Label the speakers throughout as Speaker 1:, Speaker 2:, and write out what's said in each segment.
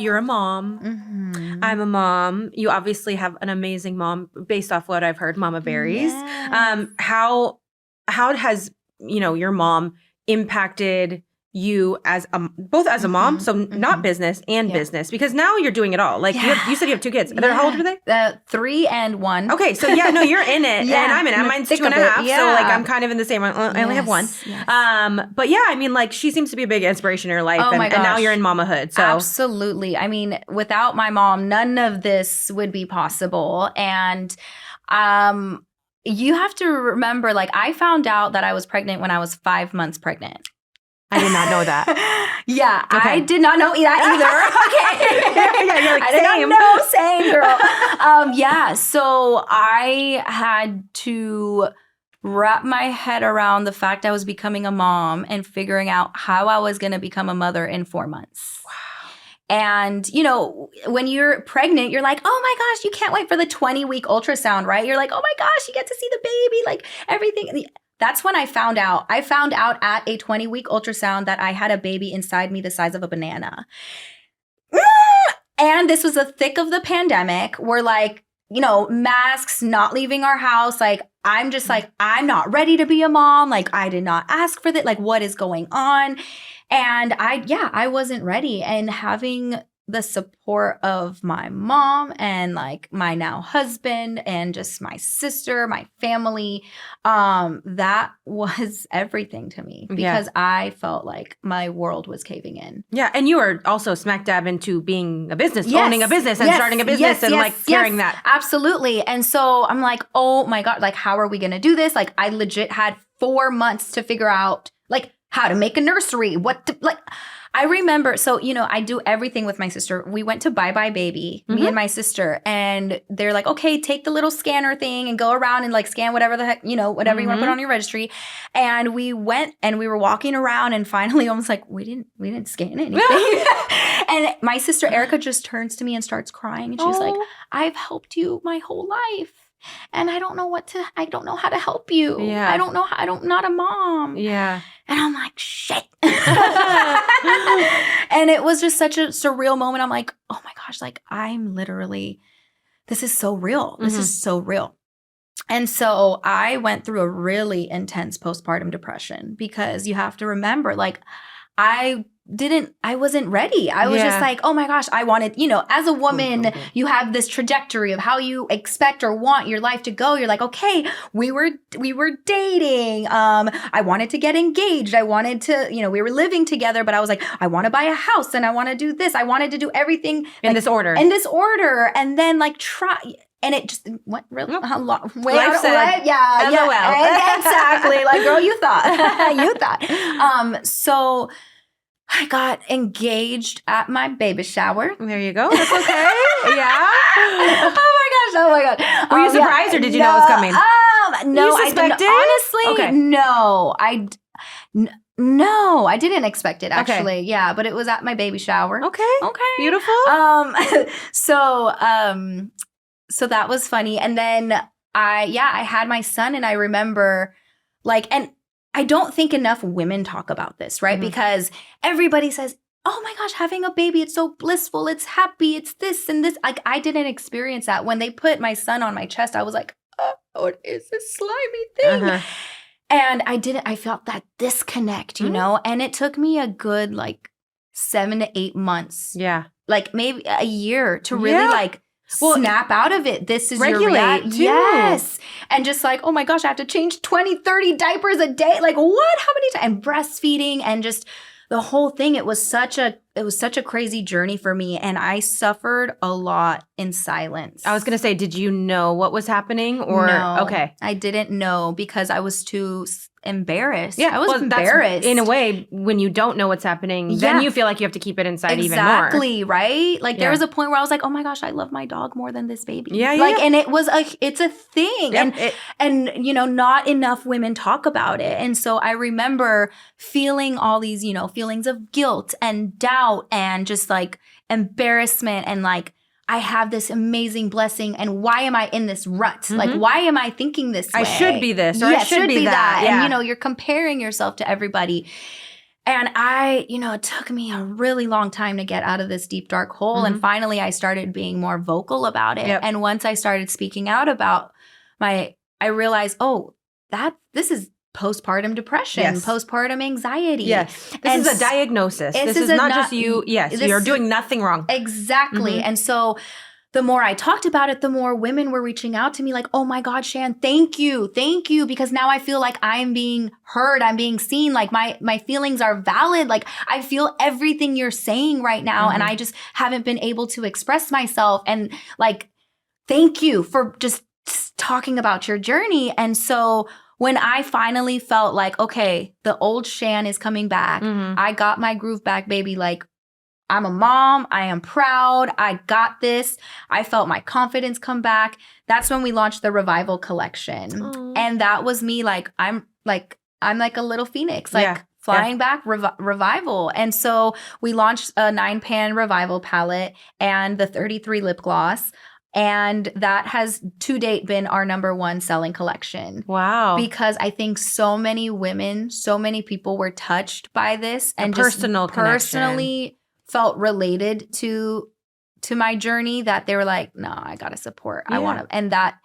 Speaker 1: you're a mom. I'm a mom. You obviously have an amazing mom based off what I've heard, Mama Berries.
Speaker 2: Yes.
Speaker 1: How has, your mom impacted you as both as a mom, so not business and business, because now you're doing it all. Like you said you have 2 kids. How old are they?
Speaker 2: 3 and 1.
Speaker 1: Okay, so you're in it, and I'm in it. Mine's 2.5, so like I'm kind of in the same. I only have 1.
Speaker 2: Yes.
Speaker 1: But yeah, I mean, like she seems to be a big inspiration in your life,
Speaker 2: my gosh.
Speaker 1: and now you're in mamahood. So
Speaker 2: absolutely, I mean, without my mom, none of this would be possible. And you have to remember, like I found out that I was pregnant when I was 5 months pregnant.
Speaker 1: I did not know that.
Speaker 2: Yeah, okay. I did not know that either. Okay.
Speaker 1: You're like,
Speaker 2: I did not know, same girl. So I had to wrap my head around the fact I was becoming a mom and figuring out how I was going to become a mother in 4 months.
Speaker 1: Wow.
Speaker 2: And, when you're pregnant, you're like, oh my gosh, you can't wait for the 20-week ultrasound, right? You're like, oh my gosh, you get to see the baby, like everything. That's when I found out. I found out at a 20-week ultrasound that I had a baby inside me the size of a banana. And this was the thick of the pandemic. We're like, masks, not leaving our house. Like, I'm just like, I'm not ready to be a mom. Like, I did not ask for that. Like, what is going on? And I wasn't ready. And having the support of my mom and like my now husband and just my sister, my family, that was everything to me because I felt like my world was caving in.
Speaker 1: Yeah. And you were also smack dab into being a business, owning a business and starting a business and like carrying that.
Speaker 2: Absolutely. And so I'm like, oh my God, like, how are we going to do this? Like, I legit had 4 months to figure out like how to make a nursery, I remember, so, I do everything with my sister. We went to Bye Bye Baby, me and my sister, and they're like, okay, take the little scanner thing and go around and like scan whatever the heck, whatever you want to put on your registry. And we went and we were walking around and finally almost like, we didn't scan anything. And my sister Erica just turns to me and starts crying. And she's like, I've helped you my whole life. And I don't know how to help you.
Speaker 1: Yeah.
Speaker 2: I'm not a mom.
Speaker 1: Yeah.
Speaker 2: And I'm like, shit. And it was just such a surreal moment. I'm like, oh my gosh, like I'm literally, this is so real. This is so real. And so I went through a really intense postpartum depression because you have to remember, like, I wasn't ready. I was just like, oh my gosh, I wanted, as a woman, you have this trajectory of how you expect or want your life to go. You're like, okay, we were dating. I wanted to get engaged. I wanted to, we were living together, but I was like, I want to buy a house and I want to do this. I wanted to do everything
Speaker 1: in this order.
Speaker 2: And then like try. And it just went really a long way.
Speaker 1: Life said,
Speaker 2: yeah, exactly. Like, girl, you thought. So I got engaged at my baby shower.
Speaker 1: There you go. That's okay. Yeah.
Speaker 2: Oh my gosh.
Speaker 1: Were you surprised or did you know it was coming?
Speaker 2: No,
Speaker 1: you suspected?
Speaker 2: Honestly, no. No, I didn't expect it actually.
Speaker 1: Okay.
Speaker 2: Yeah, but it was at my baby shower.
Speaker 1: Okay. Beautiful.
Speaker 2: So that was funny. And then I had my son and I remember and I don't think enough women talk about this, right? Because everybody says, oh my gosh, having a baby, it's so blissful, it's happy, it's this and this. Like I didn't experience that. When they put my son on my chest, I was like, oh, what is this slimy thing? And I felt that disconnect, and it took me a good 7 to 8 months.
Speaker 1: Yeah.
Speaker 2: Like maybe a year to really snap out of it. This is your reality. Yes. And just oh my gosh, I have to change 20, 30 diapers a day. Like what? How many times? And breastfeeding and just the whole thing. It was such a crazy journey for me. And I suffered a lot in silence.
Speaker 1: I was going to say, did you know what was happening or?
Speaker 2: No,
Speaker 1: okay.
Speaker 2: I didn't know because I was too embarrassed.
Speaker 1: Yeah,
Speaker 2: I was embarrassed.
Speaker 1: In a way, when you don't know what's happening, then you feel like you have to keep it inside even more.
Speaker 2: Exactly, right? There was a point where I was like, oh my gosh, I love my dog more than this baby.
Speaker 1: Yeah.
Speaker 2: And it's a thing.
Speaker 1: Yep.
Speaker 2: And not enough women talk about it. And so I remember feeling all these, feelings of guilt and doubt and just embarrassment and I have this amazing blessing, and why am I in this rut? Why am I thinking this way?
Speaker 1: I should be this, or I should be that.
Speaker 2: Yeah. And, you're comparing yourself to everybody. And it took me a really long time to get out of this deep, dark hole. And finally, I started being more vocal about it.
Speaker 1: Yep.
Speaker 2: And once I started speaking out about I realized, this is postpartum depression, postpartum anxiety.
Speaker 1: Yes. This is a diagnosis. This is not just you. Yes. You're doing nothing wrong.
Speaker 2: Exactly. And so the more I talked about it, the more women were reaching out to me like, oh my God, Shan, thank you. Thank you. Because now I feel like I'm being heard. I'm being seen. Like my feelings are valid. Like I feel everything you're saying right now. And I just haven't been able to express myself. And like, thank you for just talking about your journey. And so when I finally felt like, okay, the old Shan is coming back. I got my groove back, baby. Like, I'm a mom. I am proud. I got this. I felt my confidence come back. That's when we launched the Revival collection. Aww. And that was me like, I'm like a little phoenix, like flying back Revival. And so we launched a 9-pan Revival palette and the 33 lip gloss. And that has to date been our #1 selling collection.
Speaker 1: Wow.
Speaker 2: Because I think so many women, so many people were touched by this and
Speaker 1: personally
Speaker 2: connection. Felt related to my journey that they were like, no, I got to support. I want to. And that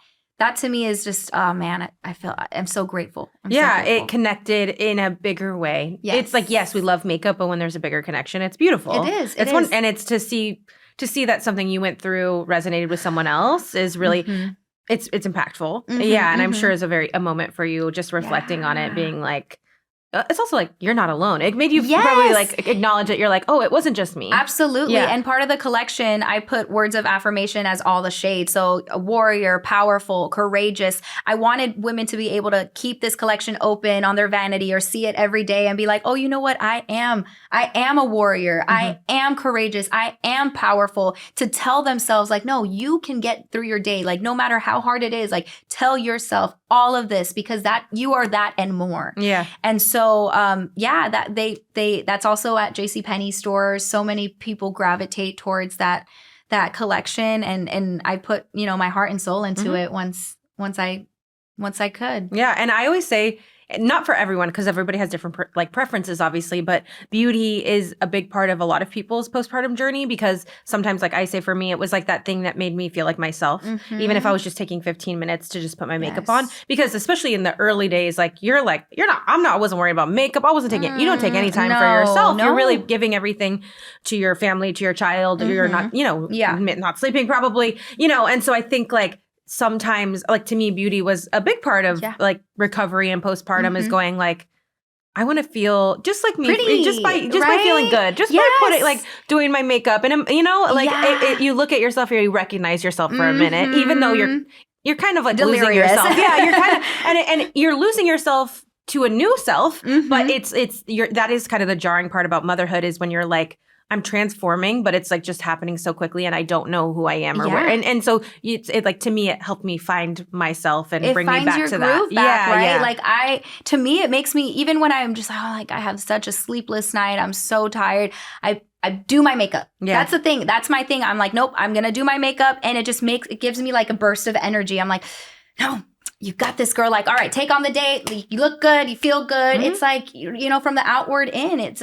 Speaker 2: to me is just, oh man, I'm so grateful. So grateful.
Speaker 1: It connected in a bigger way.
Speaker 2: Yes.
Speaker 1: It's like, yes, we love makeup, but when there's a bigger connection, it's beautiful.
Speaker 2: It is.
Speaker 1: And it's to see that something you went through resonated with someone else is really, it's impactful. And I'm sure it's a moment for you just reflecting on it, being like, it's also like you're not alone. It made you probably like acknowledge that you're like, oh, it wasn't just me.
Speaker 2: Absolutely. Yeah. And part of the collection, I put words of affirmation as all the shades. So a warrior, powerful, courageous. I wanted women to be able to keep this collection open on their vanity or see it every day and be like, oh, you know what? I am a warrior. I am courageous. I am powerful, to tell themselves like, no, you can get through your day. Like no matter how hard it is, like tell yourself all of this because that you are that and more.
Speaker 1: Yeah.
Speaker 2: And so that that's also at JCPenney stores. So many people gravitate towards that collection, and I put my heart and soul into it once I could.
Speaker 1: Yeah, and I always say, not for everyone, because everybody has different preferences, obviously, but beauty is a big part of a lot of people's postpartum journey, because sometimes, like I say, for me, it was like that thing that made me feel like myself, even if I was just taking 15 minutes to just put my makeup on, because especially in the early days, I wasn't worried about makeup. I wasn't taking, you don't take any time for yourself. No. You're really giving everything to your family, to your child. You're not, not sleeping probably, and so I think sometimes, to me, beauty was a big part of recovery and postpartum is going I want to feel just like me, pretty, just by feeling good, just by putting doing my makeup, and you look at yourself here, you recognize yourself for a minute, even though you're kind of
Speaker 2: delirious.
Speaker 1: Losing yourself. Yeah, you're kind of and you're losing yourself to a new self, but that is kind of the jarring part about motherhood, is when you're I'm transforming, but it's just happening so quickly, and I don't know who I am or where. And so to me, it helped me find myself and bring me back to that.
Speaker 2: Right? To me, it makes me, even when I'm just I have such a sleepless night, I'm so tired, I do my makeup. Yeah. That's the thing. That's my thing. I'm like, nope, I'm going to do my makeup. And it gives me a burst of energy. I'm like, no, you got this, girl. All right, take on the day. You look good. You feel good. It's from the outward in, it's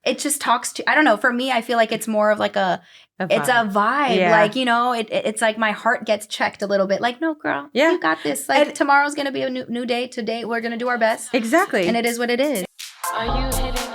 Speaker 2: it just talks to, I don't know. For me, I feel like it's more of it's a vibe. Yeah. It's my heart gets checked a little bit. No, girl, you got this. Tomorrow's going to be a new day. Today, we're going to do our best.
Speaker 1: Exactly.
Speaker 2: And it is what it is.
Speaker 3: Are you hitting